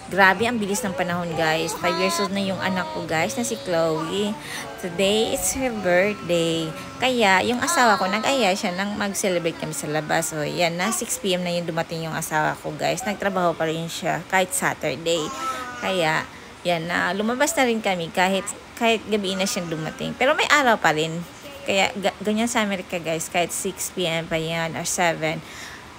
Grabe, ang bilis ng panahon, guys. 5 years old na yung anak ko, guys, na si Chloe. Today is her birthday. Kaya, yung asawa ko, nag-aya siya nang mag-celebrate kami sa labas. So, yan na, 6 PM na yung dumating yung asawa ko, guys. Nagtrabaho pa rin siya kahit Saturday. Kaya, yan na, lumabas na rin kami kahit gabi na siyang dumating. Pero may araw pa rin. Kaya, ganyan sa Amerika, guys. Kahit 6 PM pa yan or 7.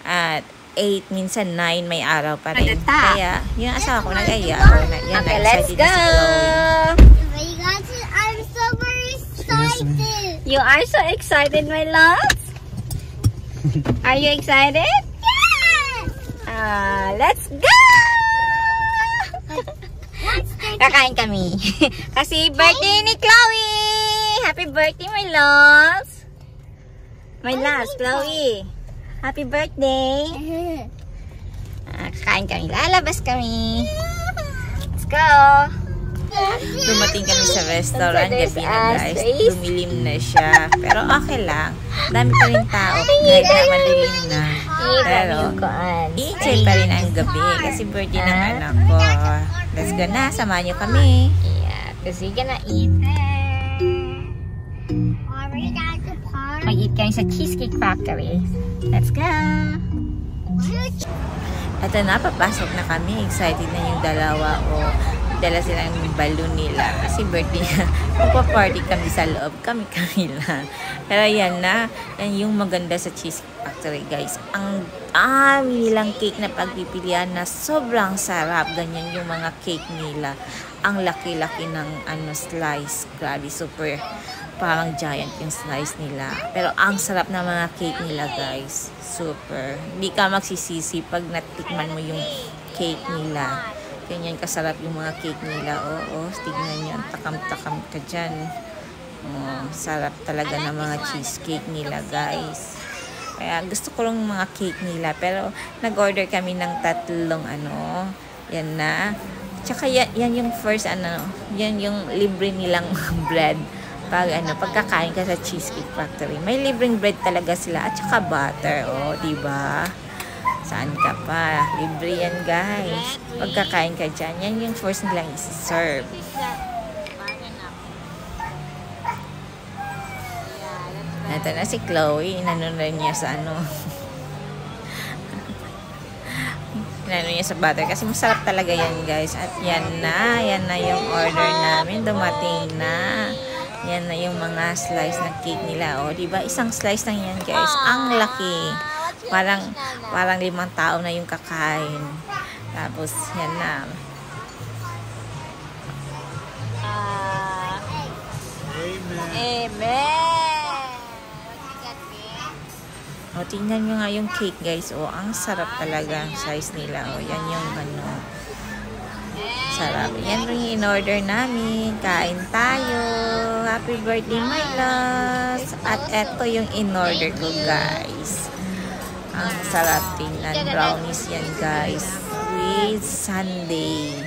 At 8, minsan 9, may araw pa rin. Kaya, yung asawa ko nag-aya. Yan, okay, let's go! I'm so very excited! You are so excited, my loves? Are you excited? Yes! Let's go! Kakain kami. Kasi birthday ni Chloe! Happy birthday, my loves! My loves, Chloe! Happy birthday! Kakain kami. Lalabas kami. Let's go! Dumating kami sa restaurant, gabi na, guys. Dumilim na siya. Pero okay lang. Dami pa rin tao. Kahit na madilim na. Pero, i-enjoy pa rin ang gabi. Kasi birthday ng anak ko. Let's go na. Samahan niyo kami. Yeah, because we're gonna eat there. Mag-eat kami sa Cheesecake Factory. Let's go! At na, papasok na kami. Excited na yung dalawa. Dala sila ng balloon nila. Kasi birthday niya. Magpa-party kami sa loob. Kami lang. Pero yan na. Yan yung maganda sa Cheesecake Factory, guys. Ang dami nilang cake na pagpipilian na sobrang sarap. Ganyan yung mga cake nila. Ang laki-laki ng slice. Grabe, super. Parang giant yung slice nila. Pero ang sarap ng mga cake nila, guys. Super. Hindi ka magsisisi pag natikman mo yung cake nila. Ganyan kasarap yung mga cake nila. Oo, tignan nyo. Takam-takam ka dyan. Sarap talaga ng mga cheesecake nila, guys. Kaya gusto ko lang mga cake nila. Pero nag-order kami ng 3 yan na. Tsaka yan yung first yan yung libre nilang bread. Pagkakain ka sa Cheesecake Factory, may libreng bread talaga sila at saka butter, diba? Saan ka pa? Libre yan, guys. Pagkakain ka dyan, yan yung first nilang isi-serve. Ito na si Chloe, inanunod niya sa inano niya sa butter kasi masarap talaga yan, guys. At yan na yung order namin, dumating na. Yan na yung mga slice na cake nila. Diba? Isang slice lang yan, guys. Ang laki. Parang 5 tao na yung kakain. Tapos, yan na. Amen! Tingnan nyo nga yung cake, guys. Ang sarap talaga. Size nila. Yan yung sarap. Yan rin yung in-order namin. Kain tayo. Happy birthday, my loves. At eto yung in-order ko, guys. Ang sarap tingnan. Brownies yan, guys. With sundae.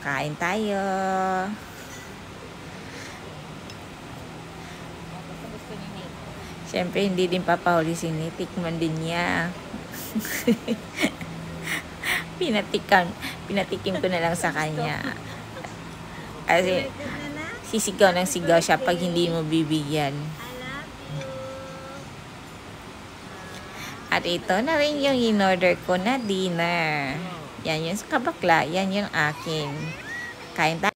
Kain tayo. Siyempre, hindi din papahuli si Nate. Tikman din niya. Pinatikim ko na lang sa kanya. Kasi sisigaw ng sigaw siya pag hindi mo bibigyan. At ito na rin yung in-order ko na dinner. Yan yung kabakla. Yan yung akin. Kain tayo.